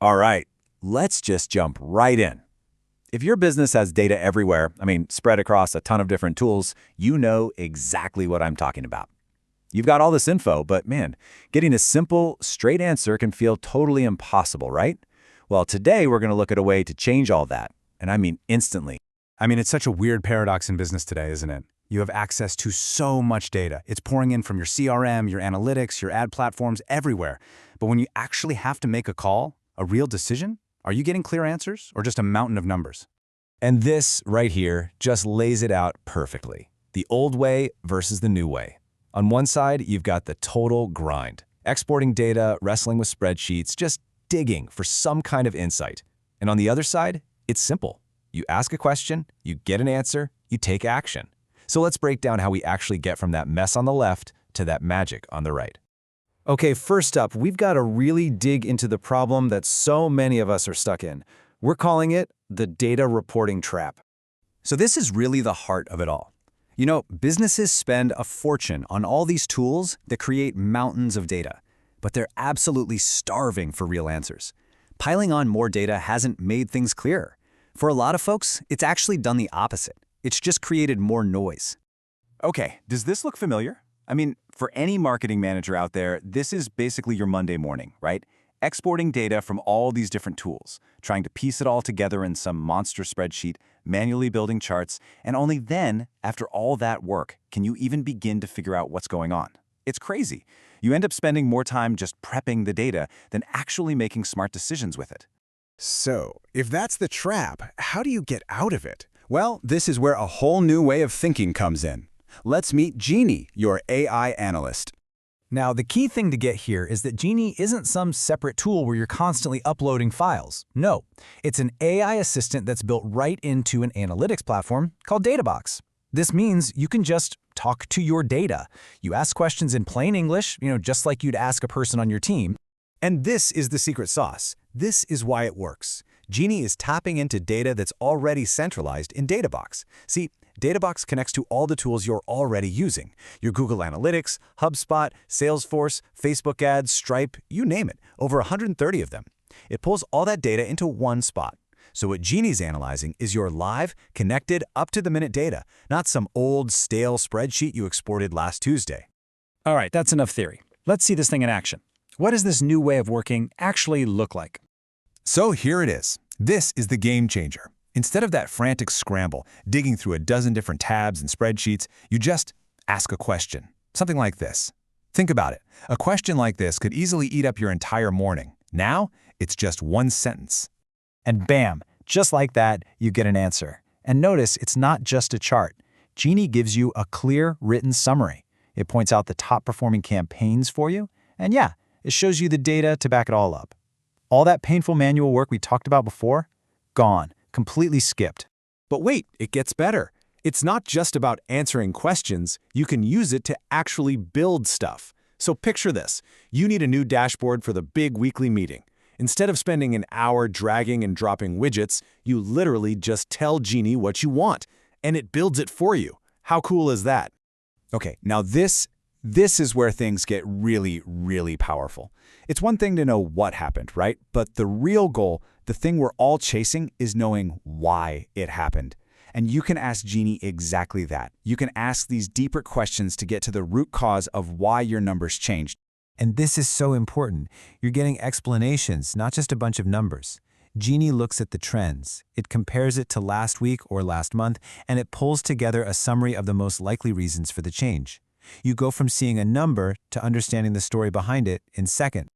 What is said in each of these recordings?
All right, let's just jump right in. If your business has data everywhere, spread across a ton of different tools, you know exactly what I'm talking about. You've got all this info, but man, getting a simple, straight answer can feel totally impossible, right? Well, today we're going to look at a way to change all that, and I mean instantly. It's such a weird paradox in business today, isn't it? You have access to so much data. It's pouring in from your CRM, your analytics, your ad platforms, everywhere. But when you actually have to make a call, a real decision, are you getting clear answers or just a mountain of numbers? And this right here just lays it out perfectly. The old way versus the new way. On one side, you've got the total grind. Exporting data, wrestling with spreadsheets, just digging for some kind of insight. And on the other side, it's simple. You ask a question, you get an answer, you take action. So let's break down how we actually get from that mess on the left to that magic on the right. Okay, first up, we've got to really dig into the problem that so many of us are stuck in. We're calling it the data reporting trap. So this is really the heart of it all. You know, businesses spend a fortune on all these tools that create mountains of data, but they're absolutely starving for real answers. Piling on more data hasn't made things clearer. For a lot of folks, it's actually done the opposite. It's just created more noise. Okay, does this look familiar? For any marketing manager out there, this is basically your Monday morning, right? Exporting data from all these different tools, trying to piece it all together in some monster spreadsheet, manually building charts, and only then, after all that work, can you even begin to figure out what's going on. It's crazy. You end up spending more time just prepping the data than actually making smart decisions with it. So, if that's the trap, how do you get out of it? Well, this is where a whole new way of thinking comes in. Let's meet Genie, your AI analyst. Now, the key thing to get here is that Genie isn't some separate tool where you're constantly uploading files. No, it's an AI assistant that's built right into an analytics platform called Databox. This means you can just talk to your data. You ask questions in plain English, just like you'd ask a person on your team. And this is the secret sauce. This is why it works. Genie is tapping into data that's already centralized in Databox. See, Databox connects to all the tools you're already using. Your Google Analytics, HubSpot, Salesforce, Facebook ads, Stripe, you name it, over 130 of them. It pulls all that data into one spot. So what Genie's analyzing is your live, connected, up-to-the-minute data, not some old, stale spreadsheet you exported last Tuesday. All right, that's enough theory. Let's see this thing in action. What does this new way of working actually look like? So here it is. This is the game changer. Instead of that frantic scramble, digging through a dozen different tabs and spreadsheets, you just ask a question. Something like this. Think about it. A question like this could easily eat up your entire morning. Now, it's just one sentence. And bam, just like that, you get an answer. And notice it's not just a chart. Genie gives you a clear written summary. It points out the top performing campaigns for you. And yeah, it shows you the data to back it all up. All that painful manual work we talked about before, gone, completely skipped. But wait, it gets better. It's not just about answering questions. You can use it to actually build stuff. So picture this. You need a new dashboard for the big weekly meeting. Instead of spending an hour dragging and dropping widgets, you literally just tell Genie what you want, and it builds it for you. How cool is that? Okay, now this is where things get really, really powerful. It's one thing to know what happened, right? But the real goal, the thing we're all chasing, is knowing why it happened. And you can ask Genie exactly that. You can ask these deeper questions to get to the root cause of why your numbers changed. And this is so important. You're getting explanations, not just a bunch of numbers. Genie looks at the trends. It compares it to last week or last month, and it pulls together a summary of the most likely reasons for the change. You go from seeing a number to understanding the story behind it in seconds.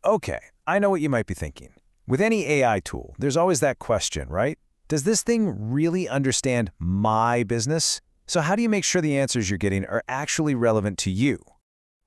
Okay, I know what you might be thinking. With any AI tool, there's always that question, right? Does this thing really understand my business? So how do you make sure the answers you're getting are actually relevant to you?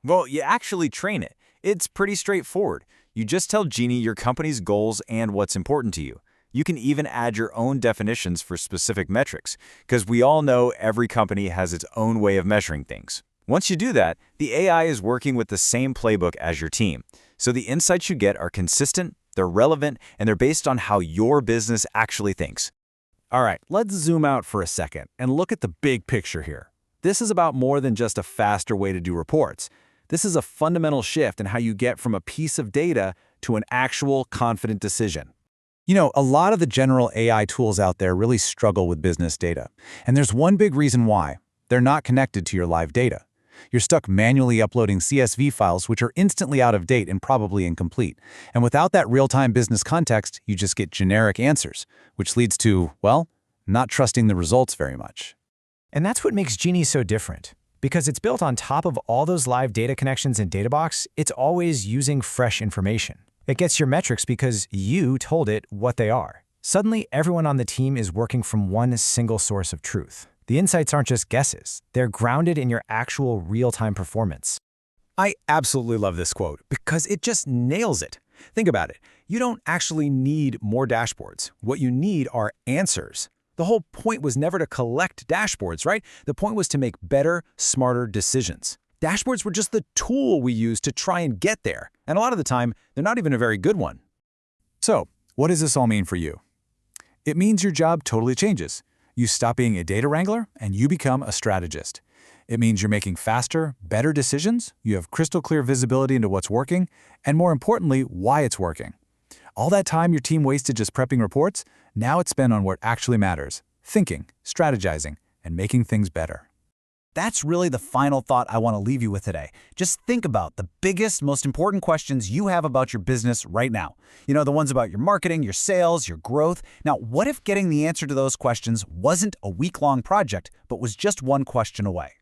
Well, you actually train it. It's pretty straightforward. You just tell Genie your company's goals and what's important to you. You can even add your own definitions for specific metrics, because we all know every company has its own way of measuring things. Once you do that, the AI is working with the same playbook as your team. So the insights you get are consistent, they're relevant, and they're based on how your business actually thinks. All right, let's zoom out for a second and look at the big picture here. This is about more than just a faster way to do reports. This is a fundamental shift in how you get from a piece of data to an actual confident decision. You know, a lot of the general AI tools out there really struggle with business data. And there's one big reason why. They're not connected to your live data. You're stuck manually uploading CSV files, which are instantly out of date and probably incomplete. And without that real-time business context, you just get generic answers, which leads to, well, not trusting the results very much. And that's what makes Genie so different. Because it's built on top of all those live data connections in Databox, it's always using fresh information. It gets your metrics because you told it what they are. Suddenly, everyone on the team is working from one single source of truth. The insights aren't just guesses. They're grounded in your actual real-time performance. I absolutely love this quote because it just nails it. Think about it. You don't actually need more dashboards. What you need are answers. The whole point was never to collect dashboards, right? The point was to make better, smarter decisions. Dashboards were just the tool we used to try and get there. And a lot of the time, they're not even a very good one. So, what does this all mean for you? It means your job totally changes. You stop being a data wrangler and you become a strategist. It means you're making faster, better decisions, you have crystal clear visibility into what's working, and more importantly, why it's working. All that time your team wasted just prepping reports, now it's spent on what actually matters, thinking, strategizing, and making things better. That's really the final thought I want to leave you with today. Just think about the biggest, most important questions you have about your business right now. You know, the ones about your marketing, your sales, your growth. Now, what if getting the answer to those questions wasn't a week-long project, but was just one question away?